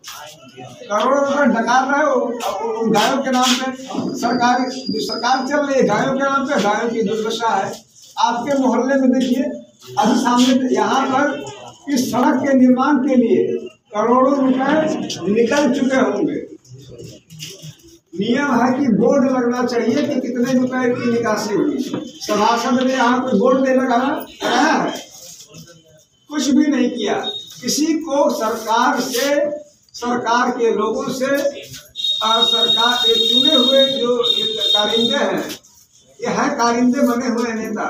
करोड़ों रुपए डकार रहे हो गायों के नाम पे। सरकार चल रही है गायों के नाम पे, गायों की दुर्दशा है। आपके मोहल्ले में देखिए, अभी सामने यहाँ पर इस सड़क के निर्माण के लिए करोड़ों रुपए निकल चुके होंगे। नियम है कि बोर्ड लगना चाहिए कि कितने रुपए की निकासी हुई। सभासद ने यहाँ कोई बोर्ड दे लगाया है? कुछ भी नहीं किया। किसी को सरकार के लोगों से और सरकार के चुने हुए जो कारिंदे हैं, ये है कारिंदे बने हुए नेता,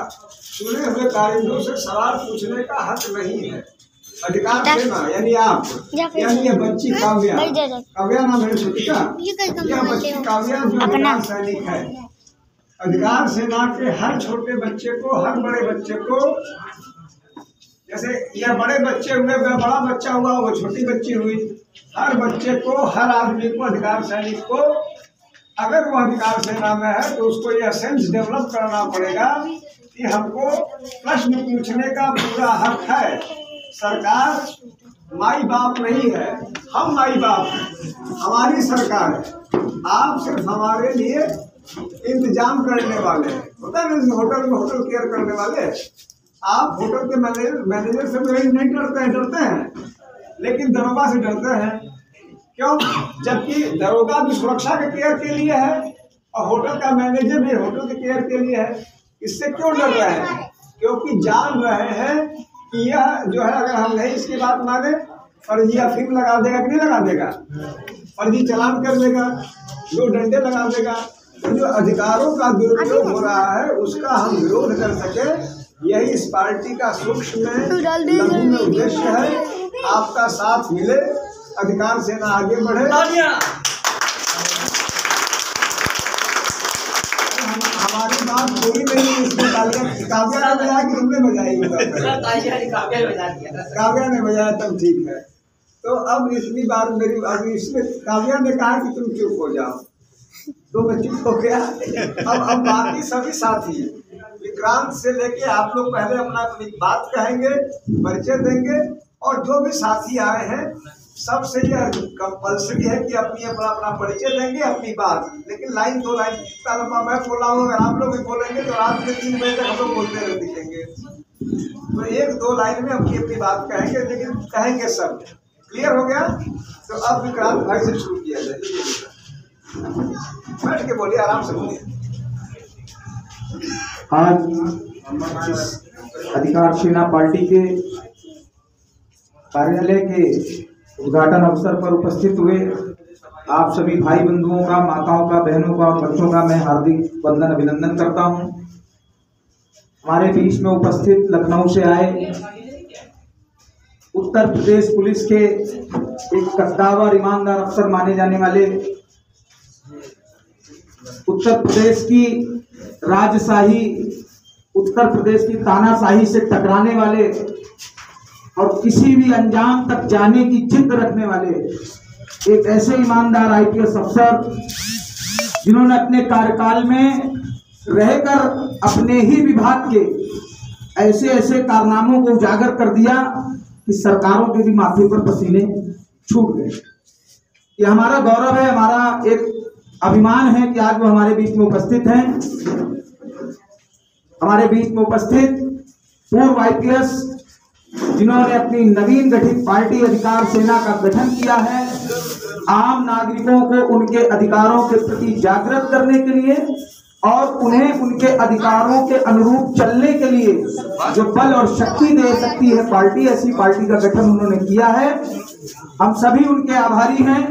चुने हुए कारिंदों से सवाल पूछने का हक नहीं है। अधिकार देना यानी आप, यानी ये बच्ची काव्या नाम है छोटी का, यह बच्ची काव्या जो अधिकार सैनिक है। अधिकार सेना के हर छोटे बच्चे को, हर बड़े बच्चे को, जैसे यह बड़े बच्चे हुए, वह बड़ा बच्चा हुआ, वो छोटी बच्ची हुई, हर बच्चे को, हर आदमी को, अधिकार सैनिक को, अगर वो अधिकार सेना में है तो उसको यह सेंस डेवलप करना पड़ेगा कि हमको प्रश्न पूछने का पूरा हक है। सरकार माई बाप नहीं है, हम माई बाप हैं, हमारी सरकार है। आप सिर्फ हमारे लिए इंतजाम करने वाले हैं। होता है ना होटल में होटल केयर करने वाले, आप होटल के मैनेजर से नहीं डरते हैं, लेकिन दरोगा से डरते हैं। क्यों? जबकि दरोगा भी सुरक्षा के केयर के लिए है और होटल का मैनेजर भी होटल के केयर के लिए है। इससे क्यों डर रहे हैं? क्योंकि जान रहे हैं कि यह जो है, अगर हम नहीं इसकी बात माने, फर्जी अफीम लगा देगा कि नहीं लगा देगा, फर्जी चालान कर देगा, 2 डंडे लगा देगा। तो जो अधिकारों का दुरुपयोग हो रहा है उसका हम विरोध कर सके, यही इस पार्टी का सूक्ष्म में उद्देश्य है। आपका साथ मिले, अधिकार सेना आगे बढ़े। हमारी बात पूरी नहीं, इसमें काव्या ने बजाया कि तुमने बजाई? काव्या ने बजाया, तब ठीक है। तो अब इतनी बार मेरी, अभी इसमें काव्या ने कहा कि तुम चुप हो जाओ, तो मैं चुप हो गया। अब बाकी सभी साथी विक्रांत से लेके आप लोग पहले अपना बात कहेंगे, परिचय देंगे, और जो भी साथी आए हैं सबसे यह कंपल्सरी है कि अपना परिचय देंगे, अपनी बात। लेकिन लाइन 2 लाइन, इतना लंबा मैं बोला हूँ, अगर आप लोग भी बोलेंगे तो रात में 3 बजे तक हम लोग बोलते रह दिखेंगे। तो 1-2 लाइन में अपनी बात कहेंगे, लेकिन कहेंगे सब। क्लियर हो गया? तो अब विक्रांत भाई से शुरू किया जाए। बैठ के बोलिए, आराम से बोलिए। आज अधिकार सेना पार्टी के कार्यालय के उद्घाटन अवसर पर उपस्थित हुए आप सभी भाई बंधुओं का, माताओं का, बहनों का और बच्चों का मैं हार्दिक वंदन अभिनंदन करता हूं। हमारे बीच में उपस्थित लखनऊ से आए उत्तर प्रदेश पुलिस के एक कद्दावर ईमानदार अफसर माने जाने वाले, उत्तर प्रदेश की राजशाही, उत्तर प्रदेश की तानाशाही से टकराने वाले और किसी भी अंजाम तक जाने की जिद रखने वाले एक ऐसे ईमानदार आईपीएस अफसर, जिन्होंने अपने कार्यकाल में रहकर अपने ही विभाग के ऐसे ऐसे कारनामों को उजागर कर दिया कि सरकारों के भी माथे पर पसीने छूट गए। ये हमारा गौरव है, हमारा एक अभिमान है कि आज वो हमारे बीच में उपस्थित हैं। हमारे बीच में उपस्थित पूर्व आईपीएस, जिन्होंने अपनी नवीन गठित पार्टी अधिकार सेना का गठन किया है, आम नागरिकों को उनके अधिकारों के प्रति जागृत करने के लिए और उन्हें उनके अधिकारों के अनुरूप चलने के लिए जो बल और शक्ति दे सकती है पार्टी, ऐसी पार्टी का गठन उन्होंने किया है। हम सभी उनके आभारी हैं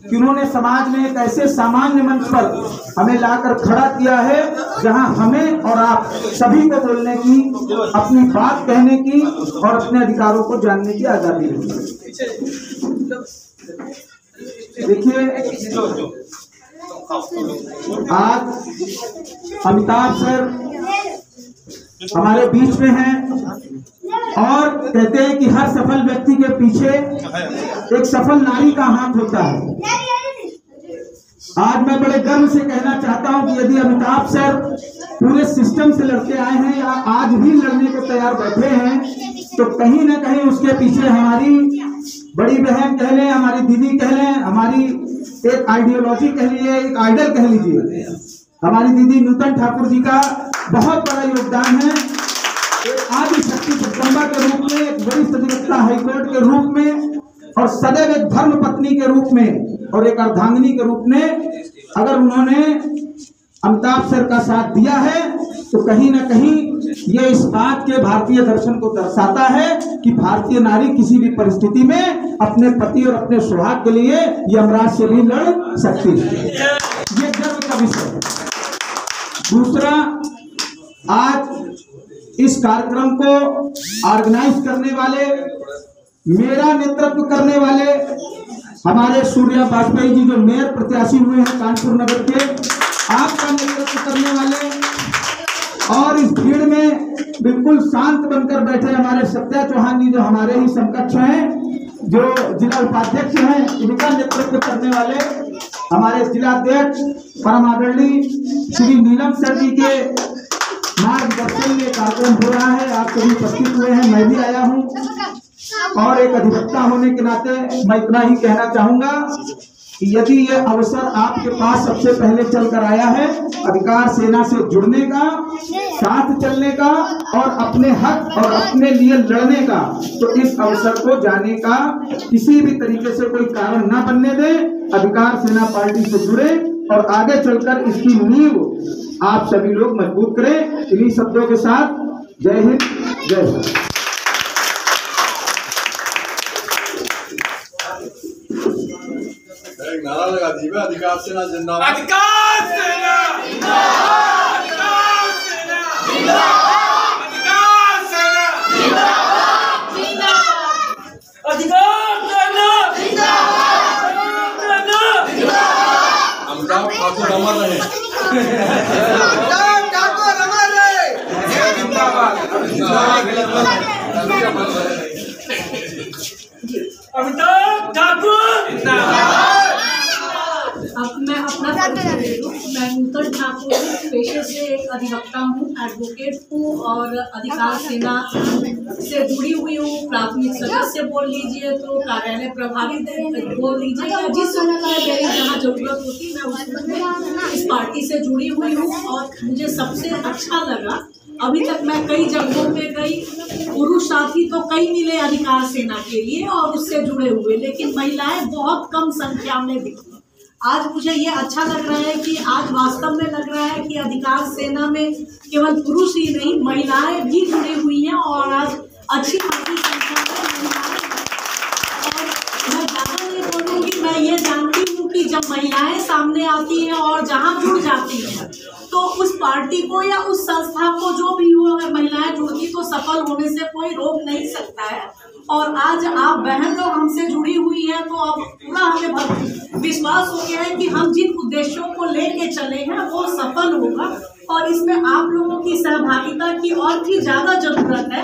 कि उन्होंने समाज में एक ऐसे सामान्य मंच पर हमें लाकर खड़ा किया है जहां हमें और आप सभी को बोलने की, अपनी बात कहने की और अपने अधिकारों को जानने की आजादी है। देखिए, आज अमिताभ सर हमारे बीच में हैं और कहते हैं कि हर सफल व्यक्ति के पीछे एक सफल नारी का हाथ होता है। आज मैं बड़े गर्व से कहना चाहता हूं कि यदि अमिताभ सर पूरे सिस्टम से लड़के आए हैं या आज भी लड़ने को तैयार बैठे हैं, तो कहीं ना कहीं उसके पीछे हमारी बड़ी बहन कह लें, हमारी दीदी कह लें, हमारी एक आइडियोलॉजी कह लीजिए, एक आइडल कह लीजिए, हमारी दीदी नूतन ठाकुर जी का बहुत बड़ा योगदान है। एक आदि शक्ति जगदम्बा के रूप में, एक वरिष्ठ अधिवक्ता हाईकोर्ट के रूप में और सदैव एक धर्म पत्नी के रूप में और एक अर्धांगिनी के रूप में अगर उन्होंने अमिताभ सर का साथ दिया है तो कहीं ना कहीं ये इस बात के भारतीय दर्शन को दर्शाता है कि भारतीय नारी किसी भी परिस्थिति में अपने पति और अपने सुहाग के लिए यमराज से भी लड़ सकती है। ये गर्व का विषय है। दूसरा, आज इस कार्यक्रम को ऑर्गेनाइज करने वाले, मेरा नेतृत्व करने वाले हमारे सूर्या वाजपेयी जी जो मेयर प्रत्याशी हुए हैं कानपुर नगर के, आपका नेतृत्व करने वाले और इस भीड़ में बिल्कुल शांत बनकर बैठे हमारे सत्या चौहान जी जो हमारे ही समकक्ष हैं, जो जिला उपाध्यक्ष हैं, इनका नेतृत्व करने वाले हमारे जिलाध्यक्ष परम आदरणीय श्री नीलम सर जी के मार्गदर्शन में कार्यक्रम हो रहा है। आप सभी उपस्थित हुए हैं, मैं भी आया हूं और एक अधिवक्ता होने के नाते मैं इतना ही कहना चाहूंगा कि यदि यह अवसर आपके पास सबसे पहले चलकर आया है अधिकार सेना से जुड़ने का, साथ चलने का और अपने हक और अपने लिए लड़ने का, तो इस अवसर को जाने का किसी भी तरीके से कोई कारण न बनने दे। अधिकार सेना पार्टी से जुड़े और आगे चलकर इसकी नींव आप सभी लोग मजबूत करें। इन्हीं शब्दों के साथ जय हिंद, जय भारत। नारा लगा दीजिए, अधिकार सेना जिंदाबाद, अधिकार सेना जिंदाबाद, अधिकार सेना जिंदाबाद, अधिकार सेना जिंदाबाद, अधिकार सेना जिंदाबाद। अमिताभ ठाकुर अमर रहे, अमिताभ ठाकुर अमर रहे, जिंदाबाद, अमिताभ ठाकुर जिंदाबाद। अब मैं अपना परिचय दे दूं। मैं नूतन ठाकुर पेशे से एक अधिवक्ता हूँ, एडवोकेट हूँ और अधिकार सेना से जुड़ी हुई हूँ। प्राथमिक सदस्य बोल लीजिए तो कार्यालय प्रभारी बोल लीजिए, या जिस समय मेरी जहाँ जरूरत होती मैं उसमें इस पार्टी से जुड़ी हुई हूँ। और मुझे सबसे अच्छा लगा, अभी तक मैं कई जगहों पे गई, पुरुष साथी तो कई मिले अधिकार सेना के लिए और उससे जुड़े हुए, लेकिन महिलाएं बहुत कम संख्या में दिखी। आज मुझे ये अच्छा लग रहा है कि आज वास्तव में लग रहा है कि अधिकार सेना में केवल पुरुष ही नहीं, महिलाएं भी जुड़ी हुई हैं और आज अच्छी खासी संख्या में महिलाएं। और मैं ज़्यादा नहीं बोलूँगी, मैं ये जानती हूँ कि जब महिलाएं सामने आती हैं और जहाँ जुड़ जाती हैं तो उस पार्टी को या उस संस्था को जो भी हो, अगर महिलाएं जुड़ती तो सफल होने से कोई रोक नहीं सकता है। और आज आप बहन लोग हमसे जुड़ी हुई हैं तो अब पूरा हमें विश्वास हो गया है कि हम जिन उद्देश्यों को लेके चले हैं वो सफल होगा। और इसमें आप लोगों की सहभागिता की और भी ज़्यादा ज़रूरत है।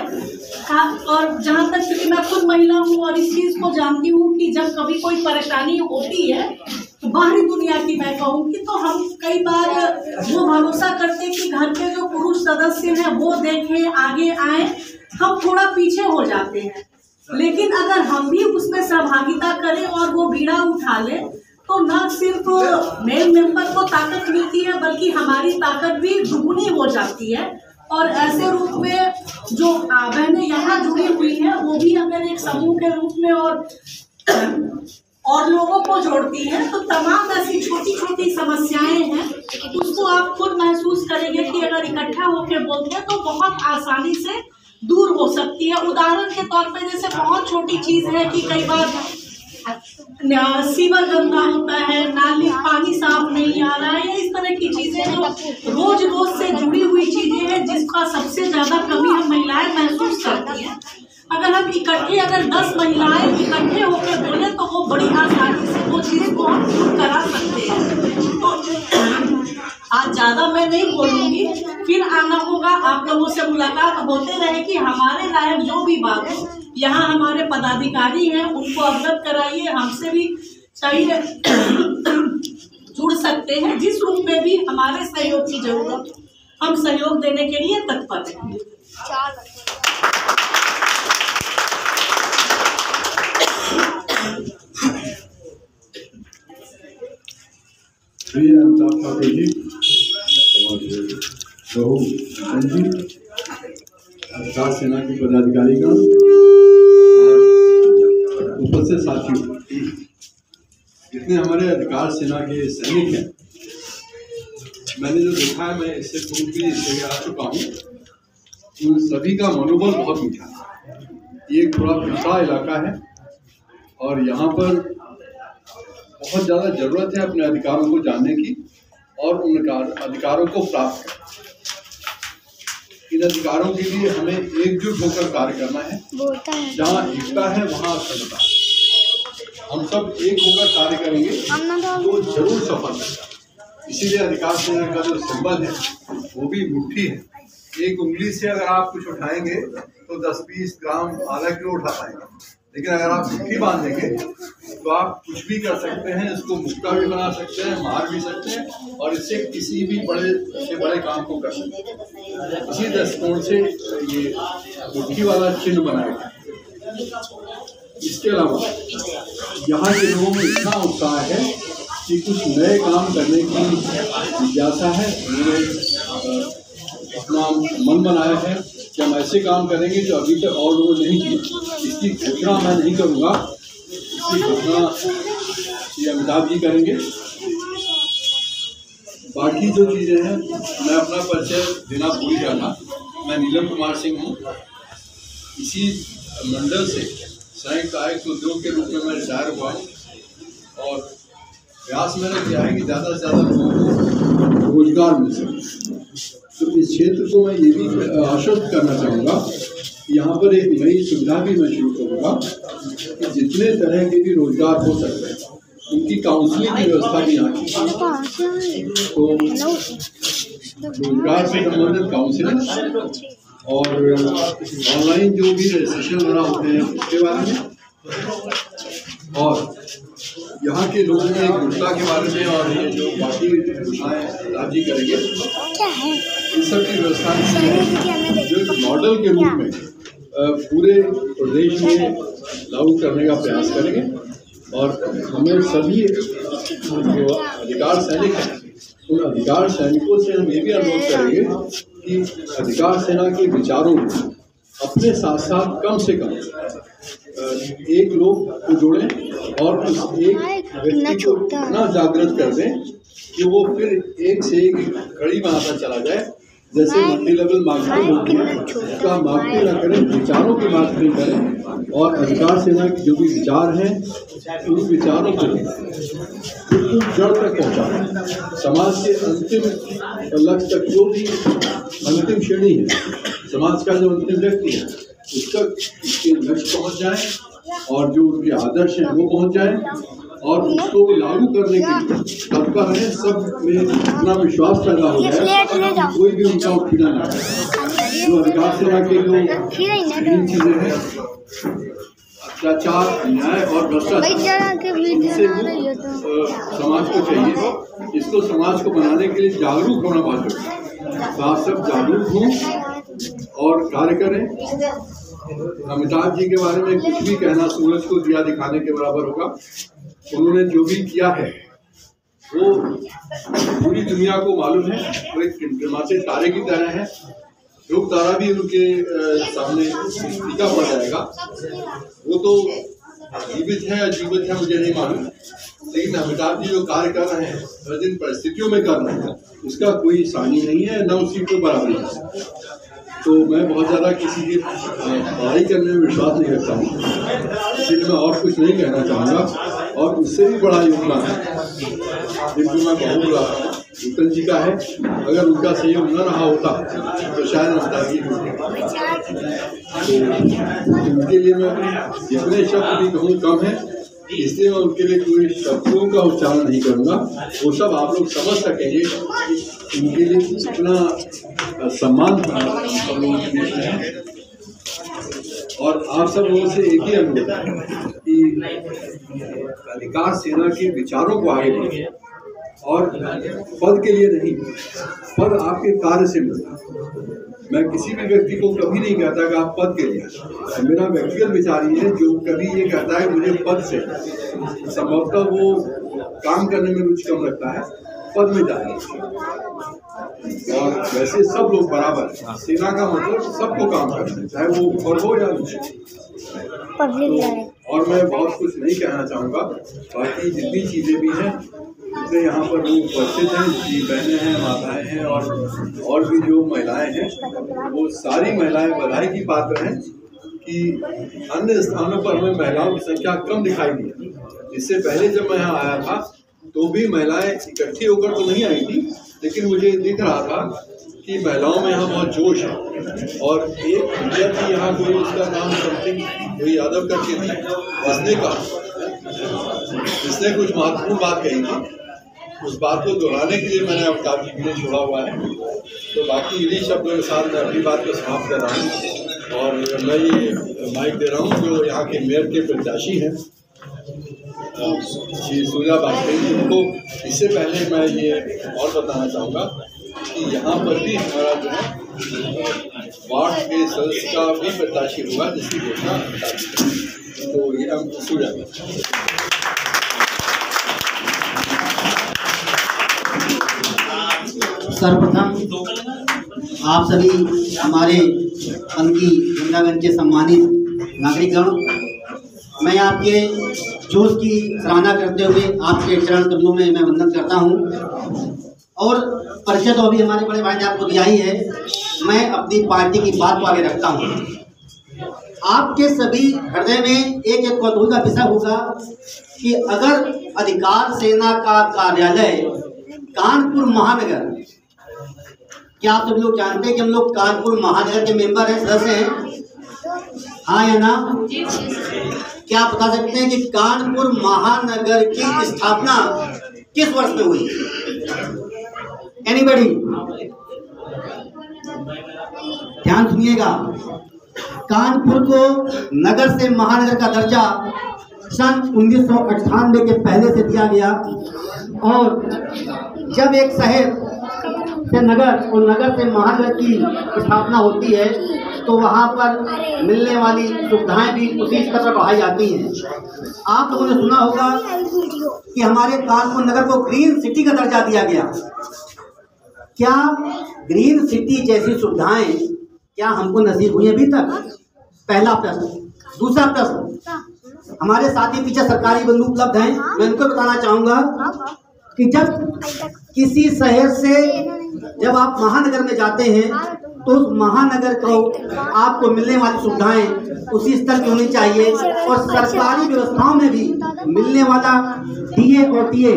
और जहाँ तक क्योंकि मैं खुद महिला हूँ और इस चीज़ को जानती हूँ कि जब कभी कोई परेशानी होती है तो बाहरी दुनिया की मैं कहूँगी तो हम कई बार वो भरोसा करते कि घर के जो पुरुष सदस्य हैं वो देखें, आगे आए, हम थोड़ा पीछे हो जाते हैं। लेकिन अगर हम भी उसमें सहभागिता करें और वो बीड़ा उठा लें तो न सिर्फ मेल मेंबर को ताकत मिलती है बल्कि हमारी ताकत भी दुगुनी हो जाती है। और ऐसे रूप में जो बहनें यहाँ जुड़ी हुई हैं वो भी अगर एक समूह के रूप में और लोगों को जोड़ती हैं तो तमाम ऐसी छोटी छोटी समस्याएं हैं उसको आप खुद महसूस करेंगे कि अगर इकट्ठा होकर बोलते हैं तो बहुत आसानी से दूर हो सकती है। उदाहरण के तौर पे जैसे बहुत छोटी चीज़ है कि कई बार सीवर गंदा होता है, नाली पानी साफ नहीं आ रहा है, इस तरह की चीज़ें जो रोज रोज से जुड़ी हुई चीज़ें हैं जिसका सबसे ज़्यादा कमी हम महिलाएं महसूस करती हैं। अगर हम इकट्ठे अगर 10 महिलाएं इकट्ठे होकर बोले तो वो बड़ी आसानी से वो चीज़ को हम दूर करा सकते हैं। तो आज ज़्यादा मैं नहीं बोलूँगी, फिर आना होगा, आप लोगों से मुलाकात होते रहे कि हमारे लायक जो भी बात हो, यहाँ हमारे पदाधिकारी हैं उनको अवगत कराइए, हमसे भी चाहिए जुड़ सकते हैं। जिस रूप में भी हमारे सहयोग की जरूरत हम सहयोग देने के लिए तत्पर हैं। श्री अमिताभ ठाकुर जी और बहू जी, अधिकार सेना के पदाधिकारीगण, उपस्थित साथियों, जितने हमारे अधिकार सेना के सैनिक हैं, मैंने जो देखा है, मैं इससे पूर्व भी इस जगह आ चुका हूँ, उन सभी का मनोबल बहुत मीठा है। ये एक थोड़ा पिछड़ा इलाका है और यहाँ पर बहुत ज़्यादा ज़रूरत है अपने अधिकारों को जानने की और उन अधिकारों को प्राप्त करने। इन अधिकारों के लिए हमें एकजुट होकर कार्य करना है। जहाँ एकता है वहाँ अखंडता है। हम सब एक होकर कार्य करेंगे तो जरूर सफल होगा। इसीलिए अधिकार सेना का जो सिंबल है वो भी मुट्ठी है। एक उंगली से अगर आप कुछ उठाएंगे तो 10-20 ग्राम आधा किलो उठा पाएंगे, लेकिन अगर आप मुट्ठी बांधेंगे तो आप कुछ भी कर सकते हैं। इसको मुक्का भी बना सकते हैं, मार भी सकते हैं और इससे किसी भी बड़े से बड़े काम को कर सकते हैं। इसी दृष्टिकोण से ये मुट्ठी वाला चिन्ह बनाया गया। इसके अलावा यहाँ के लोगों में इतना उत्साह है कि कुछ नए काम करने की जिज्ञासा है। उन्होंने अपना मन बनाया है कि हम ऐसे काम करेंगे जो अभी तक और लोगों ने नहीं किए। इसकी घोषणा मैं नहीं करूँगा, इसकी घोषणा श्री अमिताभ जी करेंगे। बाकी जो चीज़ें हैं मैं अपना परिचय देना भूल गया था। मैं नीलम कुमार सिंह हूँ। इसी मंडल से संयुक्त आयुक्त उद्योग के रूप में मैं रिटायर हुआ हूँ और प्रयास मैंने किया है कि ज़्यादा से ज़्यादा लोगों को रोजगार मिल सके। तो इस क्षेत्र को मैं ये भी आश्वस्त करना चाहूँगा कि यहाँ पर एक नई सुविधा भी मैं शुरू करूँगा कि जितने तरह के भी रोजगार हो सकते हैं उनकी काउंसलिंग की व्यवस्था भी यहाँ की। तो रोजगार से संबंधित काउंसलिंग और ऑनलाइन जो भी रजिस्ट्रेशन वगैरह होते हैं उसके बारे में, और यहाँ के लोगों में एकजुटता के बारे में, और ये जो बाकी घोषणाएं राज्य करेंगे इन सब की व्यवस्था जो एक मॉडल के रूप में पूरे प्रदेश में लागू करने का प्रयास करेंगे। और हमें सभी जो अधिकार सैनिक हैं उन अधिकार सैनिकों से हम ये भी अनुरोध करेंगे कि अधिकार सेना के विचारों को अपने साथ साथ कम से कम एक लोग को जोड़ें और उस एक व्यक्ति को इतना जागृत कर दें कि वो फिर एक से एक कड़ी बनाता चला जाए। जैसे मल्टी लेवल मार्केटिंग होती है, उसका मार्केटिंग ना करें, विचारों की मार्केटिंग करें और अधिकार सेना के जो भी विचार हैं उन विचारों को बिल्कुल जड़ तक पहुँचाएं। समाज के अंतिम लक्ष्य तक, जो भी अंतिम श्रेणी है, समाज का जो अंतिम व्यक्ति है उस तक उसके लक्ष्य पहुँच जाए और जो उनके आदर्श हैं वो पहुँच जाए और उसको लागू करने के लिए तत्पर है। सब में इतना विश्वास पैदा हो जाए कोई भी उनका उत्पीड़न ना करे। जो अधिकार सेना के जो तीन चीजें हैं, अत्याचार, अन्याय और भ्रष्टाचार, उनसे समाज को चाहिए। इसको समाज को बनाने के लिए जागरूक होना बहुत जरूरी है। तो आप सब जागरूक हों और कार्य करें। अमिताभ जी के बारे में कुछ भी कहना सूरज को दिया दिखाने के बराबर होगा। उन्होंने जो भी किया है वो पूरी दुनिया को मालूम है। वो एक टिमटिमाते तारे की तरह है। ध्रुव तारा भी उनके सामने फीका पड़ जाएगा। वो तो जीवित है या जीवित है मुझे नहीं मालूम, लेकिन अमिताभ जी जो कार्य कर रहे हैं जिन परिस्थितियों में कर रहे हैं उसका कोई सानी नहीं है, न उसकी कोई बराबरी है। तो मैं बहुत ज़्यादा किसी की पढ़ाई करने में विश्वास नहीं रखता हूँ, इसलिए मैं और कुछ नहीं कहना चाहूँगा। और उससे भी बड़ा योगदान है जिनको मैं बहुत बुलाता हूँ, नूतन जी का है। अगर उनका सहयोग न रहा होता तो शायद अमिताभ जी तो उनके लिए मैं जितने शब्द भी कहूँ कम है, इसलिए मैं उनके लिए कोई शब्दों का उच्चारण नहीं करूँगा। वो सब आप लोग समझ सकेंगे उनके लिए कितना सम्मान हम लोगों के बीच में है। और आप सब लोगों से एक ही अनुरोध है कि अधिकार सेना के विचारों को आगे बढ़े और पद के लिए नहीं, पद आपके कार्य से मिलता है। मैं किसी भी व्यक्ति को कभी नहीं कहता कि आप पद के लिए। मेरा व्यक्तिगत विचार ये है, जो कभी ये कहता है मुझे पद से, संभवतः वो काम करने में रुचि कम रखता है पद में जाएंगे। और वैसे सब लोग बराबर हैं। सेना का मतलब सबको काम करना है, चाहे वो ऊपर हो या नीचे। और मैं बहुत कुछ नहीं कहना चाहूँगा, बाकी जितनी चीज़ें भी हैं जितने यहाँ पर लोग उपस्थित हैं, जितनी बहनें हैं, माताएं हैं और भी जो महिलाएं हैं, वो सारी महिलाएं बधाई की पात्र हैं कि अन्य स्थानों पर हमें महिलाओं की संख्या कम दिखाई दी। इससे पहले जब मैं यहाँ आया था तो भी महिलाएं इकट्ठी होकर तो नहीं आई थी, लेकिन मुझे दिख रहा था कि महिलाओं में यहाँ बहुत जोश है। और एक विद्यार्थी यहाँ कोई, उसका नाम समथिंग कोई यादव करके थी, इसने कुछ महत्वपूर्ण बात कही थी। उस बात को दोहराने के लिए मैंने अब काफी मिनट छोड़ा हुआ है, तो बाकी इन्हीं शब्दों के साथ मैं अपनी बात को समाप्त कर रहा हूँ। और मैं ये माइक दे रहा हूँ जो यहाँ के मेयर के प्रत्याशी हैं श्री सूर्या वाजपेयी जी को। इससे पहले मैं ये और बताना चाहूँगा कि यहाँ पर भी हमारा जो है वार्ड के सदस्य का भी प्रत्याशी हुआ, जिसकी घोषणा तो ये हम सूर्या। सर्वप्रथम आप सभी हमारे पंथी वृंदावन के सम्मानित नागरिकगण, मैं आपके जोश की सराहना करते हुए आपके चरण कमलों में मैं वंदन करता हूं। और परिचय तो अभी हमारे बड़े भाई ने आपको दिया ही है, मैं अपनी पार्टी की बात को आगे रखता हूं। आपके सभी हृदय में एक कौतूहल का विषय होगा कि अगर अधिकार सेना का कार्यालय कानपुर महानगर, क्या आप सभी लोग जानते हैं कि हम लोग कानपुर महानगर के मेंबर हैं, सदस्य हैं, हाँ या ना? क्या आप बता सकते हैं कि कानपुर महानगर की स्थापना किस वर्ष में हुई? एनीबडी? ध्यान सुनिएगा, कानपुर को नगर से महानगर का दर्जा सन 1998 के पहले से दिया गया। और जब एक शहर से नगर और नगर से महानगर की स्थापना होती है तो वहाँ पर मिलने वाली सुविधाएं भी उसी स्तर पर बढ़ाई जाती हैं। आप लोगों ने सुना होगा कि हमारे कानपुर नगर को ग्रीन सिटी का दर्जा दिया गया। क्या ग्रीन सिटी जैसी सुविधाएं क्या हमको नसीब हुई अभी तक? पहला प्रश्न। दूसरा प्रश्न, हमारे साथी पीछे सरकारी बंधु उपलब्ध हैं, मैं उनको बताना चाहूँगा कि जब किसी शहर से जब आप महानगर में जाते हैं तो उस महानगर को आपको मिलने वाली सुविधाएं उसी स्तर की होनी चाहिए। और सरकारी व्यवस्थाओं में भी मिलने वाला टीए और टीए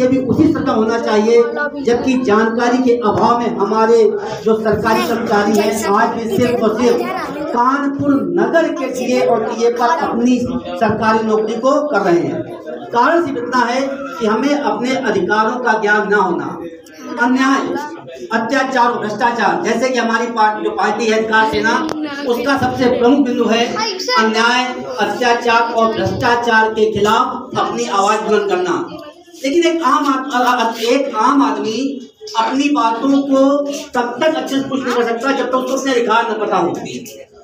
भी उसी स्तर का होना चाहिए। जबकि जानकारी के अभाव में हमारे जो सरकारी कर्मचारी हैं आज भी सिर्फ और सिर्फ कानपुर नगर के टीए और टीए पर अपनी सरकारी नौकरी को कर रहे हैं। कारण सिर्फ इतना है कि हमें अपने अधिकारों का ज्ञान न होना। अन्याय, अत्याचार और भ्रष्टाचार, जैसे कि हमारी जो पार्टी है अधिकार सेना, उसका सबसे प्रमुख बिंदु है अन्याय, अत्याचार और भ्रष्टाचार के खिलाफ अपनी आवाज बुलंद करना। लेकिन एक आम आदमी अपनी बातों को तब तक अच्छे से कुछ नहीं कर सकता जब तक उसको अपने अधिकार न पता हो।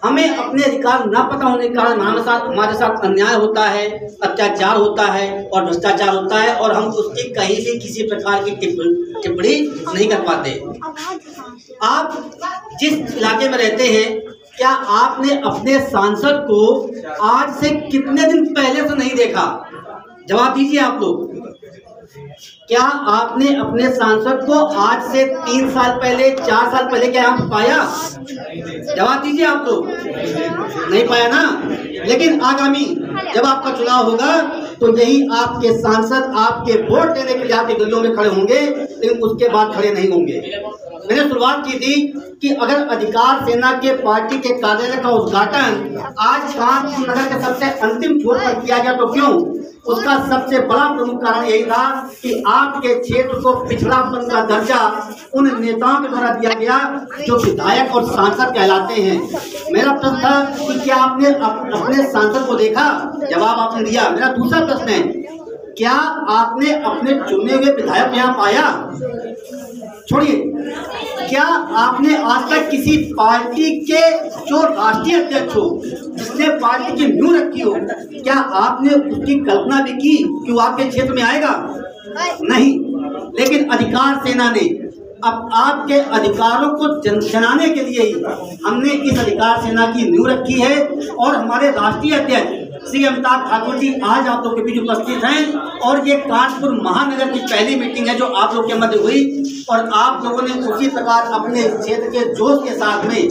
हमें अपने अधिकार न पता होने के कारण हमारे साथ अन्याय होता है, अत्याचार होता है और भ्रष्टाचार होता है, और हम उसकी कहीं भी किसी प्रकार की टिप्पणी नहीं कर पाते। आप जिस इलाके में रहते हैं, क्या आपने अपने सांसद को आज से कितने दिन पहले से नहीं देखा? जवाब दीजिए आप लोग। क्या आपने अपने सांसद को आज से 3 साल पहले, 4 साल पहले क्या यहाँ पाया? जवाब दीजिए आप लोग। नहीं पाया ना? लेकिन आगामी जब आपका चुनाव होगा तो यही आपके सांसद आपके वोट लेने के लिए आपके गलियों में खड़े होंगे, लेकिन उसके बाद खड़े नहीं होंगे। मैंने शुरुआत की थी कि अगर अधिकार सेना के पार्टी के कार्यालय का उद्घाटन आज कानपुर नगर के सबसे अंतिम छोर पर किया गया तो क्यों? उसका सबसे बड़ा प्रमुख कारण यही था कि आपके क्षेत्र को पिछड़ापन का दर्जा उन नेताओं के द्वारा दिया गया जो विधायक और सांसद कहलाते हैं। मेरा प्रश्न था कि क्या आपने अपने सांसद को देखा? जवाब आपने दिया। मेरा दूसरा प्रश्न है, क्या आपने अपने चुने हुए विधायक यहाँ पाया? छोड़िए, क्या आपने आज तक किसी पार्टी के जो राष्ट्रीय अध्यक्ष हो, जिसने पार्टी की नींव रखी हो, क्या आपने उसकी कल्पना भी की कि वो आपके क्षेत्र में आएगा? नहीं, लेकिन अधिकार सेना ने अब आपके अधिकारों को जनाने के लिए ही हमने इस अधिकार सेना की नींव रखी है। और हमारे राष्ट्रीय अध्यक्ष श्री अमिताभ ठाकुर जी आज आप लोग के बीच उपस्थित हैं और ये कानपुर महानगर की पहली मीटिंग है जो आप लोग के मध्य हुई और आप लोगों ने उसी प्रकार अपने क्षेत्र के जोश के साथ में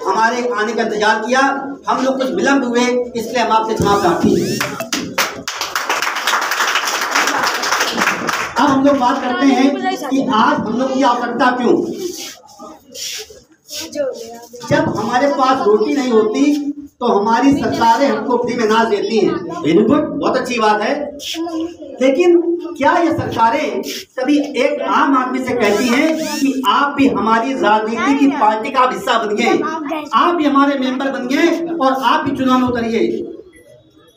हमारे आने का इंतजार किया। हम लोग कुछ विलम्ब हुए, इसलिए हम आपसे क्षमा प्रार्थी हैं। अब हम लोग बात करते हैं कि आज हम लोग की आवश्यकता क्यों। जब हमारे पास रोटी नहीं होती तो हमारी सरकारें हमको फ्री में अनाज देती हैं, वेरी गुड, बहुत अच्छी बात है। लेकिन क्या ये सरकारें कभी एक आम आदमी से कहती हैं कि आप भी हमारी राजनीति की पार्टी का हिस्सा बनिए, आप भी हमारे मेंबर बनिए और आप भी चुनाव में उतरिए।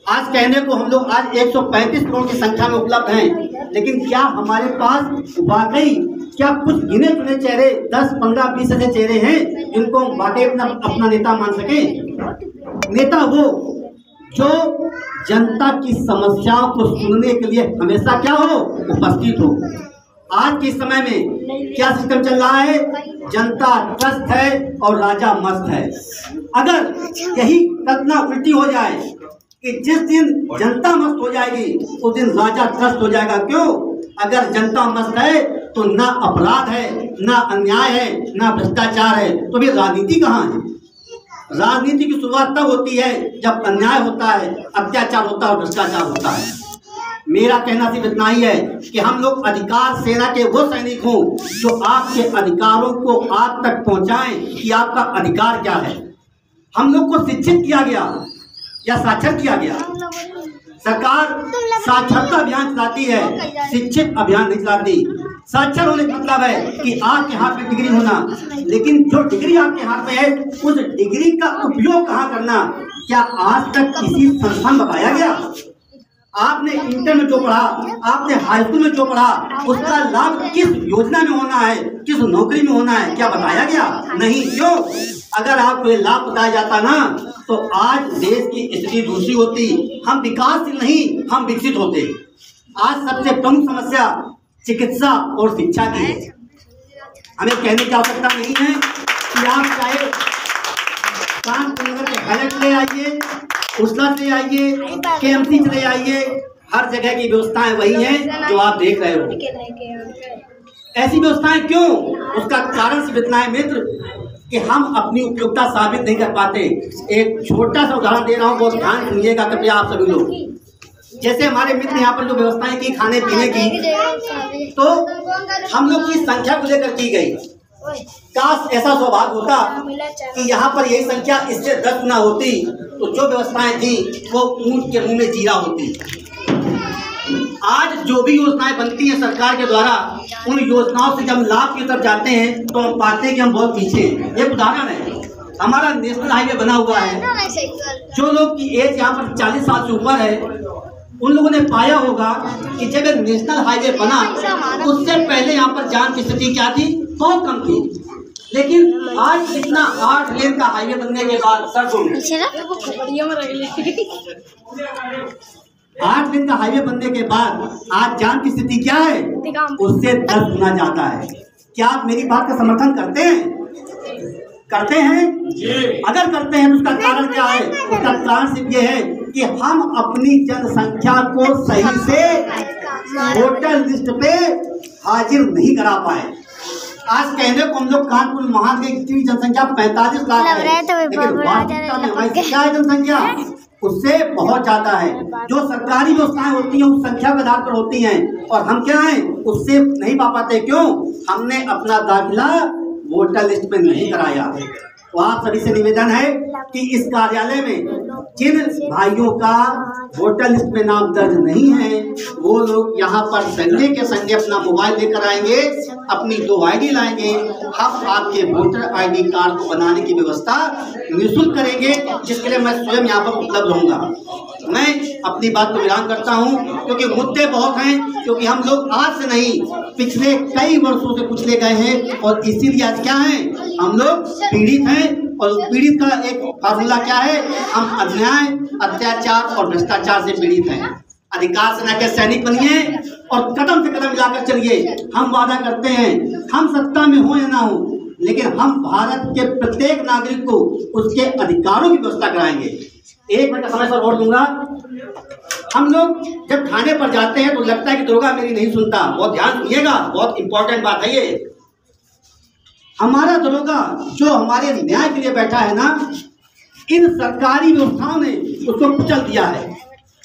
आज कहने को हम लोग आज 135 करोड़ की संख्या में उपलब्ध हैं, लेकिन क्या हमारे पास वाकई क्या कुछ गिने चुने चेहरे 10, 15, 20 ऐसे चेहरे हैं जिनको हम वाकई अपना नेता मान सकें? नेता वो जो जनता की समस्याओं को सुनने के लिए हमेशा क्या हो, उपस्थित हो। आज के समय में क्या सिस्टम चल रहा है, जनता त्रस्त है और राजा मस्त है। अगर यही कल्पना उल्टी हो जाए कि जिस दिन जनता मस्त हो जाएगी उस दिन राजा त्रस्त हो जाएगा। क्यों? अगर जनता मस्त है तो ना अपराध है, ना अन्याय है, ना भ्रष्टाचार है, तो भी राजनीति कहाँ है? राजनीति की शुरुआत तब होती है जब अन्याय होता है, अत्याचार होता है और भ्रष्टाचार होता है। मेरा कहना सिर्फ इतना ही है कि हम लोग अधिकार सेना के वो सैनिक हों जो आपके अधिकारों को आप तक पहुंचाएं कि आपका अधिकार क्या है। हम लोग को शिक्षित किया गया या साक्षर किया गया। सरकार साक्षरता अभियान चलाती है, शिक्षित अभियान नहीं चलाती। साक्षर होने का मतलब है कि आपके हाथ में डिग्री होना, लेकिन जो डिग्री आपके हाथ में है उस डिग्री का उपयोग कहाँ करना, क्या आज तक किसी संस्थान में बताया गया? आपने इंटर में जो पढ़ा, आपने हाई स्कूल में जो पढ़ा, उसका लाभ किस योजना में होना है, किस नौकरी में होना है, क्या बताया गया? नहीं। क्यों? अगर आपको ये लाभ बताया जाता ना तो आज देश की स्थिति दूसरी होती। हम विकासशील नहीं, हम विकसित होते। आज सबसे प्रमुख समस्या चिकित्सा और शिक्षा की है। हमें कहने की आवश्यकता नहीं है कि आप चाहे कानपुर नगर के हाईलाइट ले आइए, उसला से आइए, KMC चले आइए, हर जगह की व्यवस्थाएं वही हैं जो आप देख रहे हो। ऐसी व्यवस्थाएं क्यों? उसका कारण सिर्फ इतना है मित्र कि हम अपनी उपयोगिता साबित नहीं कर पाते। एक छोटा सा उदाहरण दे रहा हूँ, बहुत ध्यान सुनिएगा कृपया आप सभी लोग। जैसे हमारे मित्र यहाँ पर जो व्यवस्थाएं की खाने पीने की, तो हम लोग की संख्या को लेकर की गई। काश ऐसा सौभाग्य होता कि यहाँ पर यही संख्या इससे 10 गुना होती तो जो व्यवस्थाएं थी वो ऊंट के मुंह में जीरा होती। आज जो भी योजनाएं बनती हैं सरकार के द्वारा, उन योजनाओं से जब लाभ की तरफ जाते हैं तो हम पाते हैं कि हम बहुत पीछे हैं। एक उदाहरण है, हमारा नेशनल हाईवे बना हुआ है। जो लोग की एज यहाँ पर 40 साल से ऊपर है, उन लोगों ने पाया होगा कि जब एक नेशनल हाईवे बना उससे पहले यहाँ पर जाम की स्थिति क्या थी, बहुत कम थी। लेकिन आज इतना 8 लेन का हाईवे बनने के बाद सड़कों में 8 लेन का हाईवे बनने के बाद आज जाम की स्थिति क्या है, उससे 10 गुना जाता है। क्या आप मेरी बात का समर्थन करते हैं? करते हैं? अगर करते हैं तो उसका कारण क्या है? उसका कारण सिर्फ ये है कि हम अपनी जनसंख्या को सही से वोटर लिस्ट पे हाजिर नहीं करा पाए। आज कहने को हम लोग कानपुर महानगर की जनसंख्या 45 लाख है, लेकिन वास्तविकता में हमारी क्या है जनसंख्या उससे बहुत ज्यादा है। जो सरकारी व्यवस्थाएं होती हैं उस संख्या के आधार पर होती हैं और हम क्या हैं उससे नहीं पा पाते। क्यों? हमने अपना दाखिला वोटर लिस्ट में नहीं कराया। तो आप सभी से निवेदन है कि इस कार्यालय में जिन भाइयों का वोटर लिस्ट में नाम दर्ज नहीं है वो लोग यहाँ पर संडे के संडे अपना मोबाइल लेकर आएंगे, अपनी 2 ID लाएंगे। हम आपके वोटर ID कार्ड को बनाने की व्यवस्था निःशुल्क करेंगे, जिसके लिए मैं स्वयं यहाँ पर उपलब्ध रहूँगा। मैं अपनी बात को विराम करता हूँ क्योंकि मुद्दे बहुत हैं, क्योंकि हम लोग आज से नहीं पिछले कई वर्षों से कुचले गए हैं और इसीलिए आज क्या है हम लोग पीड़ित हैं। और पीड़ित का एक फार्मूला क्या है, हम अन्याय, अत्याचार और भ्रष्टाचार से पीड़ित हैं। अधिकार सेना के सैनिक बनिए, और कदम से कदम मिलाकर चलिए। हम वादा करते हैं, हम सत्ता में हो या ना हो, लेकिन हम भारत के प्रत्येक नागरिक को उसके अधिकारों की व्यवस्था कराएंगे। 1 मिनट का समय सर और दूंगा। हम लोग जब थाने पर जाते हैं तो लगता है कि दरोगा मेरी नहीं सुनता। बहुत ध्यान सुनिएगा, बहुत इंपॉर्टेंट बात है ये। हमारा दरोगा जो हमारे न्याय के लिए बैठा है ना, इन सरकारी व्यवस्थाओं ने उसको कुचल दिया है।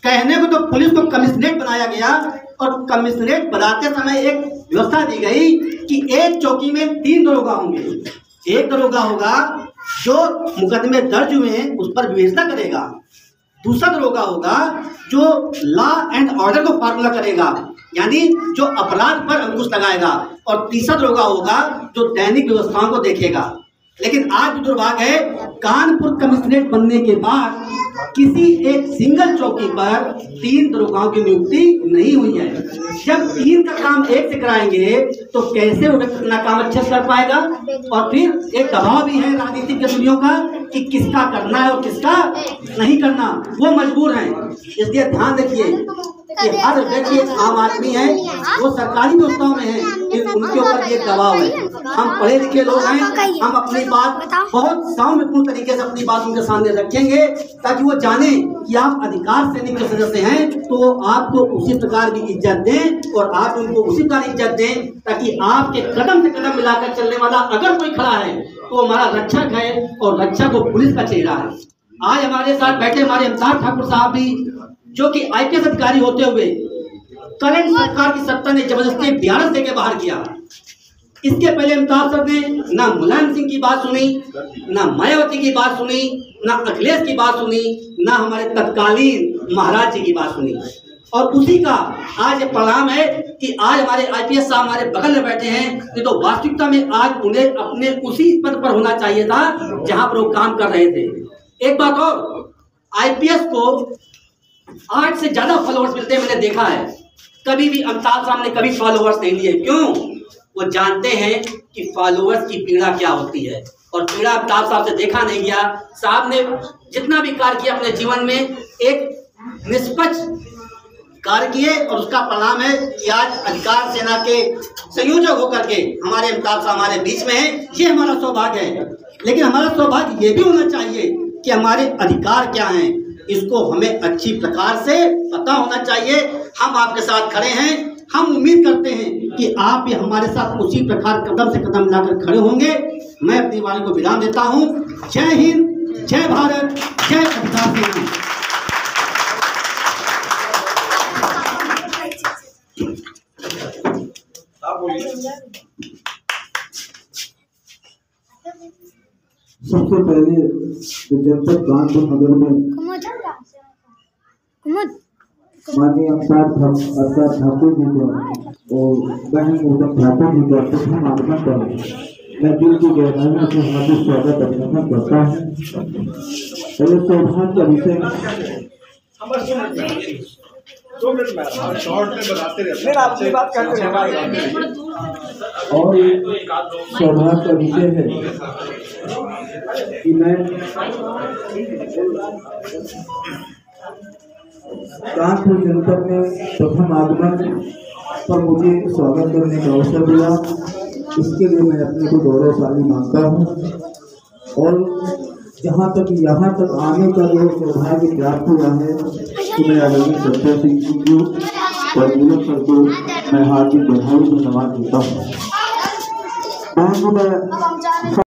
कहने को तो पुलिस को कमिश्नरेट बनाया गया, और कमिश्नरेट बनाते समय एक व्यवस्था दी गई कि एक चौकी में 3 दरोगा होंगे। एक दरोगा होगा जो मुकदमे दर्ज हुए हैं उस पर विवेचना करेगा, दूसरा दरोगा होगा जो लॉ एंड ऑर्डर को फॉर्मूला करेगा, यानी जो अपराध पर अंकुश लगाएगा, और तीसरा दरोगा होगा जो दैनिक व्यवस्थाओं को देखेगा। लेकिन आज दुर्भाग्य है, कानपुर कमिश्नरेट बनने के बाद किसी एक सिंगल चौकी पर 3 दरोगाओं की नियुक्ति नहीं हुई है। जब 3 का काम एक से कराएंगे तो कैसे वो व्यक्ति अपना काम अच्छे से कर पाएगा? और फिर एक दबाव भी है राजनीतिक गतिविधियों का कि किसका करना है और किसका नहीं करना, वो मजबूर हैं। इसलिए ध्यान रखिए कि हर व्यक्ति आम आदमी है, वो सरकारी व्यवस्थाओं में है, उनके ऊपर ये दबाव है। हम पढ़े लिखे लोग हैं, हम अपनी बात बहुत सौम्यपूर्ण तरीके से अपनी बात उनके सामने रखेंगे, ताकि वो जाने कि आप अधिकार सैनिक के सदस्य हैं, तो आपको उसी प्रकार की इज्जत दें और आप उनको उसी प्रकार इज्जत दें, ताकि आपके कदम से कदम मिलाकर चलने वाला अगर कोई खड़ा है तो हमारा रक्षक है, और रक्षक वो पुलिस का चेहरा है। आज हमारे साथ बैठे हमारे अमिताभ ठाकुर साहब भी, जो कि IPS अधिकारी होते हुए करंट सरकार की सत्ता ने जबरदस्ती 11 देके बाहर किया। इसके पहले अमिताभ सर ने ना मुलायम सिंह की बात सुनी, ना मायावती की बात सुनी, ना अखिलेश की बात सुनी, ना हमारे तत्कालीन महाराज जी की बात सुनी। और उसी का आज ये परिणाम है कि आज हमारे IPS साहब हमारे बगल में बैठे हैं। नहीं तो वास्तविकता में आज उन्हें अपने उसी पद पर होना चाहिए था जहां पर वो काम कर रहे थे। एक बात और, IPS को 8 से ज्यादा फॉलोअर्स मिलते हैं, मैंने देखा है। कभी भी अमिताभ साहब ने कभी फॉलोअर्स नहीं दिए। क्यों? वो जानते हैं कि फॉलोअर्स की पीड़ा क्या होती है, और पीड़ा अमिताभ साहब से देखा नहीं गया। साहब ने जितना भी कार्य किया अपने जीवन में, एक निष्पक्ष कार्य किए, और उसका परिणाम है कि आज अधिकार सेना के संयोजक होकर के हमारे अमिताभ साहब हमारे बीच में हैं। ये हमारा सौभाग्य है। लेकिन हमारा सौभाग्य ये भी होना चाहिए कि हमारे अधिकार क्या हैं, इसको हमें अच्छी प्रकार से पता होना चाहिए। हम आपके साथ खड़े हैं, हम उम्मीद करते हैं कि आप भी हमारे साथ उसी प्रकार कदम से कदम मिलाकर खड़े होंगे। मैं अपनी वाणी को विराम देता हूं। जय हिंद, जय भारत, जय अधिकार सेना। सबसे पहले जनपद कानपुर नगर में माननीय अमिताभ ठाकुर जी का और बहन ऊधम ठाकुर जी का प्रथम आगमन पर मैं दिल की गहराइयों से हार्दिक स्वागत अभिनंदन करता हूँ। पहले सौभाग्य का विषय और सौभाग्य का विषय है कि मैं कानपुर जनपद में प्रथम आगमन पर मुझे स्वागत करने का अवसर मिला। इसके लिए मैं अपने को गौरवशाली मानता हूँ, और जहाँ तक यहाँ तक आने का जो सौभाग्य प्राप्त हुआ है तो मैं आदरणीय संजय सिंह जी को और नीरज सर को मैं हार्दिक बधाई धन्यवाद देता हूँ।